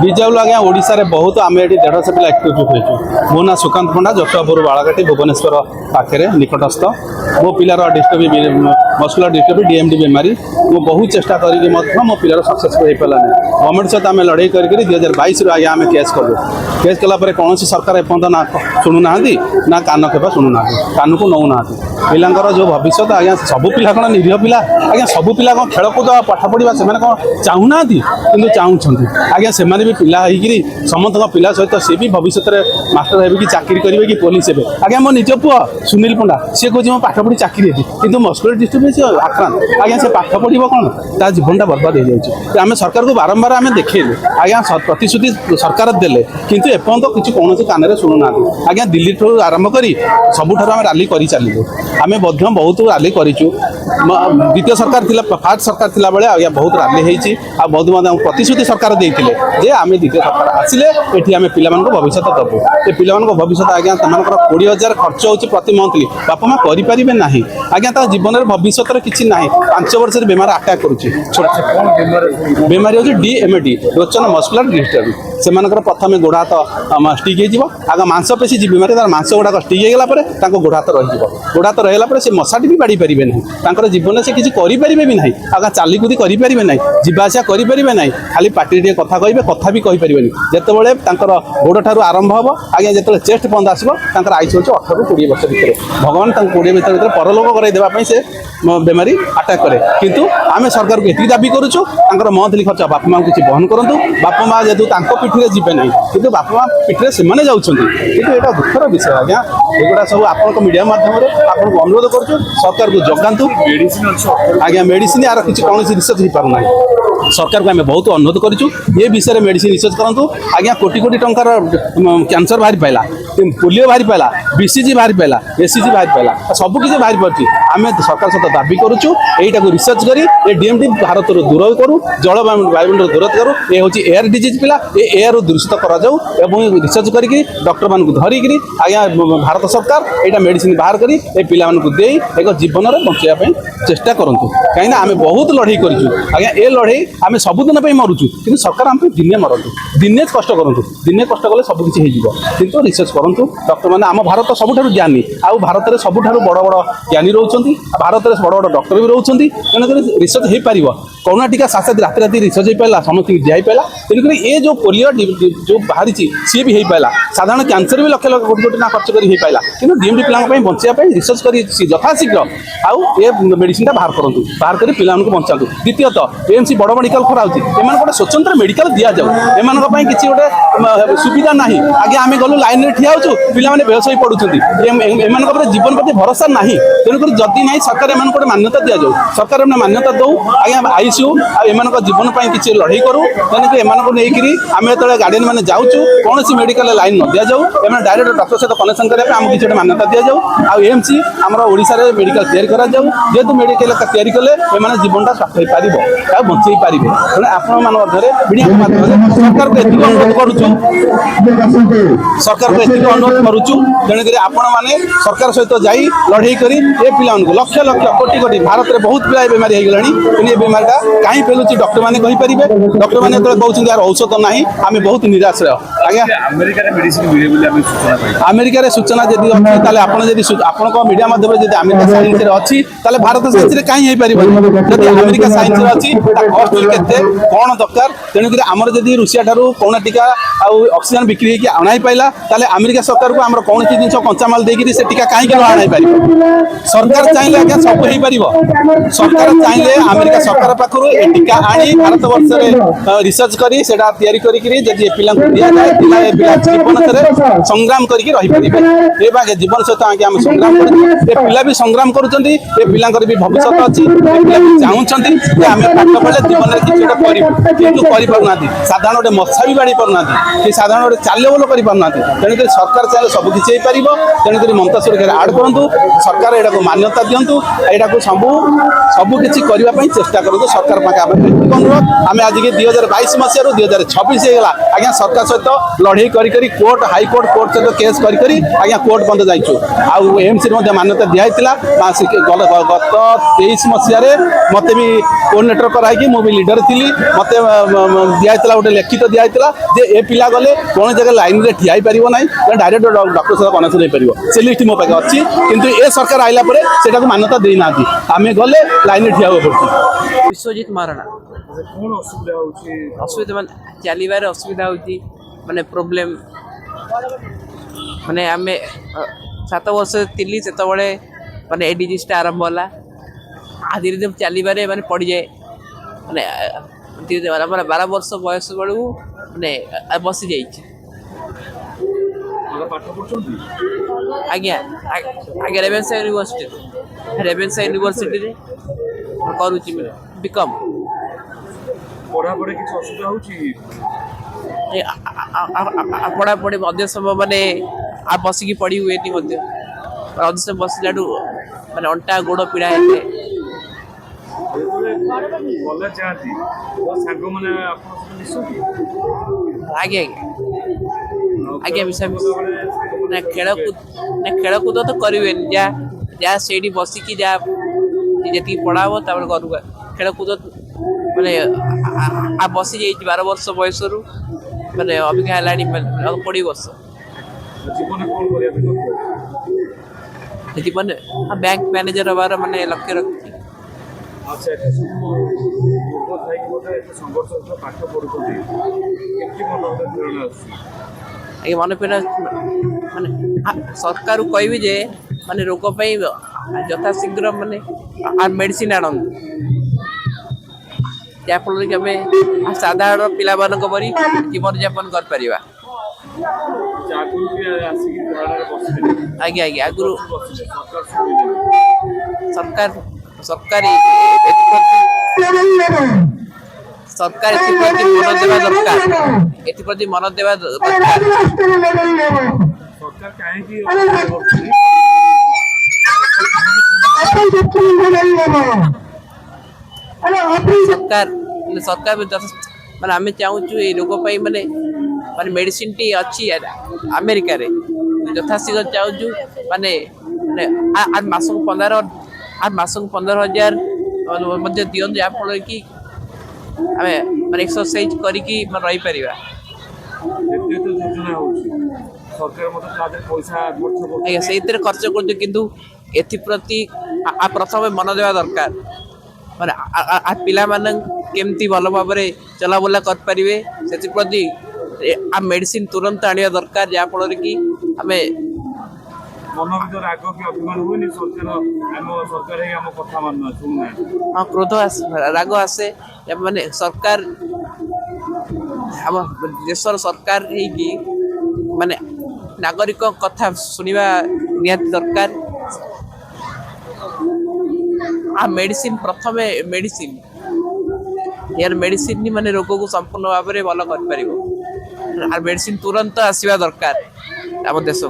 Disable आज्ञा ओडिशा रे बहुत आम ये 150 पिला एक्टिव होइछु। मो ना सुकांत पंडा जशुआपुर बालाघाटी भुवनेश्वर पाखे निकटस्थ मो पिलार डिस्टर्ब मस्कुलर डिस्टर्ब डीएमडी बेमारी मो बहुत चेष्टा करी मो पिलार सक्सेसफुल हो पाला गवर्नमेंट सहित आम लड़ाई करके 2022 आज्ञा आम केस कलु केस कलापर कौन सरकार एपर्त ना शुणुना ना कान खेपा शुणुना कान को नौना पिलांकर जो भविष्य आज्ञा सब पिला कौन निरीह पिला आज्ञा सब पिला कौन खेलकूद पाठ पढ़ा से कौन चाहूना कि चाहूँ आज्ञा से भी पिला समस्त पिला सहित सी भी भविष्य में मास्टर हे कि चाकरी करेंगे कि पुलिस हे आज्ञा मो निज पुआ सुनील पंडा सी कहे मैं पाठ पढ़ी चाकरी कि मस्कुलर डिस्ट्रब आक्रांत आज्ञा से पाठ पढ़ कौन ता जीवनटा बर्बाद हो जाए आम सरकार को बारंबार आम देखेलु आज्ञा प्रतिश्रुति सरकार देले किंतु एपर्त किसी कौन कान शुणुना आज्ञा दिल्ली ठूँ आरंभ कर सबुठ आम राली कर चलू आम बहुत राली करूँ द्वितीय सरकार फास्ट सरकार थिला बेले आज्ञा बहुत राली होती बहुत प्रतिश्रुति सरकार देते जे आम द्वितीय सरकार आसिले ये आम पिला भविष्य दबू ये पिला भविष्य आज्ञा 20,000 खर्च हो प्रति मंथली बापा माँ करें ना आज्ञा जीवन में भविष्य किसी ना 5 वर्ष बेमार आटाक कर बेमारी हूँ डीएमडी रोचन मस्कुलर डिस्टर्ब से प्रथम गोड़ हाथ स्टिक हो आगे मांसपेशी जी बेमारी तार मांस गुड़ाक स्टिक होगा गोड़ हाथ रोड हाथ रहा से मशाटी भी बाड़ी पारे ना जीवन में से किसी करें भी ना आगे चालीकुदी करें ना जावासा करें ना खाली पार्टी कथा कहे कथा भी कहीपर जितेबाला गोड़ ठार आरंभ हम आज्ञा जो चेस्ट बंद आसो आयुष हो 18 ରୁ 20 वर्ष भितर भगवान 20 भितर परलोक करदेवाई से बेमारी आटाक करे किंतु आम सरकार को ये दाबी करुचु मंथली खर्च बापा माँ किसी बहन करूँ बापा माँ जेहतु पिठी जीवे ना कि बापा माँ पिठी से जाऊँगी कि यहाँ दुखर विषय आज्ञा एगुड़ा सब आप मीडिया मध्यम आपको अनुरोध करुँ सरकार को जगातु आज्ञा मेडिसिन यार किसी कौन रिसर्च हो पारना सरकार को आम बहुत अनुरोध करूँ ये विषय में मेडिसिन रिसर्च करूँ आज्ञा कोटी कोटी टंकार कैंसर बाहरी पाला पोलियो बाहरी पाला बीसीजी बाहरी पाला एसीजी बाहरी पाला सबकिछ बाहरी पड़ी आम सरकार सहित दाबी करुँ यहीटा रिसर्च कर डीएमडी भारत दूर करूँ जल वायुमंडल दूर करूँ ये हूँ एयर डिजीज पिला ये एयर दूषित कराऊ रिसर्च करके डॉक्टर मान धरिकी आज्ञा भारत सरकार यहाँ मेडिसिन बाहर कर पिला दे एक जीवन में बचाई चेष्टा करूँ कहीं आम बहुत लड़ाई करूँ आज्ञा ये लड़ाई आम सबुदिन मरुचु कि सरकार आम दिने मरतु दिने कष्ट करूँ दिने कष्ट कले सबकिछ हो किंतु रिसर्च करूँ डॉक्टर मैंने आम भारत सबुठ ज्ञानी आउ भारत में सबुठ बड़ बड़ ज्ञानी रोचे भारत में बड़ बड़ डॉक्टर भी रोचे तेणुक रिसर्च हो पार कोरोना टीका साथ साथ राति राति रिसर्च हो पाला समस्त दिखाई पाला तेणुक ये जो पोलियो जो बाहरी सी भी हो पाला साधारण कैंसर भी लक्ष लक्ष कोटी कोटी ना खर्च कर पाला कि डीएमडी पिला बचाई रिसर्च कर यथाशीघ्र आउ ये मेडिसिन बाहर करूँ बाहर कर पिला बचातु द्वितीयतः एमसी बड़ मेडिकल कराऊँ एम गोटे स्वतंत्र मेडिकल दि जाऊ एम किसी गोटे सुविधा ना आगे आम गलु लाइन में ठिया हो पिला बेहस हो पड़ुं एम जीवन प्रति भरोसा ना तेणुक जदि ना सरकार एम गोटे मान्यता दि जाऊ सरकार मान्यता दौ आज्ञा आईसीयू एम जीवन पर किसी लड़ाई करूँ तेणुक एम आम जो गार्डियन मैंने जाऊँ कौन सी मेडिकल लाइन न दि जाऊ एम डायरेक्ट डॉक्टर सहित कनेक्शन करने आम किसी मान्यता दि जाऊ आमसी आम ओडिशा मेडिकल तैयारी जेहेतु मेडिकल तैयारी कले एम जीवनटा स्वास्थ्य हो पार बचे पारे तेणु आपण सरकार को एति अनुरोध करुचु सरकार को एति अनुरोध करुचु तेणुक आपण मैंने सरकार सहित जाई लड़ाई करी ए पिला लक्ष लक्ष कोटी कोटी भारत में बहुत पिला बेमारी हो गलानी ये बेमारीटा कहीं फैलुची डॉक्टर मैंने कहींपारे डॉक्टर मैंने कहते यार औषध ना आम बहुत निराश आज्ञा अमेरिका सूचना जदि अच्छी आप मीडिया माध्यम जब अमेरिका साइंस अच्छी भारत साइंस कहीं हो पार जब अमेरिका साइंस अच्छी कस्ट के कौन दरकार तेणुक आमर जदि रुषिया ठार कोरोना टीका ऑक्सीजन बिक्री होगी अणाई पाला अमेरिका सरकार को आम कौन सी जिन कंचामाल देकर से टीका कहीं अणाई पार सरकार चाहिए आज्ञा सब हो पार सरकार चाहिए अमेरिका सरकार पाखु टीका आनी भारत वर्ष में रिसर्च करी जदि पिला दि जाए पिला जीवन से संग्राम करके रहीपर जीवन सहित आगे आम संग्राम कर पिला भी संग्राम कर पिला भी भविष्य अच्छी पिला भी चाहूँगी आम पाठ पढ़े जीवन में किसी गोटे किंतु करना साधारण गोटे मशा भी बाड़ी पारना कि साधारण गोटे चाल बोल करना तेणुक सरकार चाहिए सबकिछ हो पार तेणुक ममता सुरक्षा आड करूँ सरकार यहाँ मान्यता व्यवस्था दिंतु यहाँ सबू किसी करने चेष्टा करूँ सरकार पाखे अनुरोध आम आज के 2022 मसीह 2026 होगा आज्ञा सरकार सहित लड़े करी कोर्ट हाईकोर्ट कोर्ट सहित केस करी आज्ञा कोर्ट बंद जाइछु आउ एमसी मान्यता दिखाई गत 23 मसीह मत भी कोर्डिनेटर कराई मुझे लीडर थी मत दिखाई गोटे लिखित दिखाई जे ए पिला गले कौन जगह लाइन में ठिया पार ना डायरेक्ट डॉक्टर सहित कनेक्शन हो पार से लिस्ट मो पाखे अच्छी किंतु ए सरकार आइला से मान्यता देना आम गले लाइन में ठिया पड़ती। विश्वजित महाराणा कौन असुविधा असुविधा माने चलबार असुविधा होती माने प्रोब्लेम माने आम 7 वर्ष थी से माने ए डिजीजटा आरंभ होला धीरे धीरे चलबार माने पड़ जाए माने धीरे धीरे 12 वर्ष बयस बेलू माने बसी जाइए आज्ञा आज्ञा रेवेन्सा यूनिवर्सिटी करुच्ची बीकम पढ़ापढ़ी किसी असुविधा होची पढ़ापढ़ी मध्य समय माने आ बसिकी पढ़ी हुए अधिक समय बसला माने अंटा गोड़ पीड़ा है कॉलेज जाती सांग मैंने आगे आगे मिसा खेलकूद तो करें जहाँ से बसिकी जहाँ जी पढ़ा हम घर खेलकूद माने आ बसी जाइए 12 वर्ष बयस माने अभिज्ञा है 20 वर्ष जीवन बैंक मैनेजर हबार माने लक्ष्य रखी मन पे माने सरकार कहबी जे माने रोग यथाशीघ्र माने मेडिसिन आन जहाँफल कि आम साधारण पिला परी जीवन यापन कर पारिबा आज्ञा आज्ञा आगु सरकार सरकार सरकार मन देवा दरकार एप्रति मन देवा दरकार सरकार सरकार माने आम चाहूँ ये रोग माने माने मेडिसिन टी अच्छी अमेरिका रे यथाशीघ्र चाहूँ माने माने मास 15,000 दिखते जहाँफल कि आम माने एक्सरसाइज करी रही पार आज्ञा से खर्च कर किंतु एप्रति प्रथम मन देवा दरकार माने पिला केमती भल भाव चलाबुला करें से प्रति आ मेडिसिन तुरंत आने दरकार जहाँफल कि आम मन भर आग कि अभिमान हुए सरकार आम कथा मान हाँ क्रोध राग आसे माने सरकार आम देशर सरकार माने नागरिक कथा सुनिबा निहाती दरकार आ मेडिसिन प्रथम मेडिसिन यार मेडिसिन माने रोग को संपूर्ण भाव में भल कर मेडिसिन तुरंत आसवा दरकार आम देश को।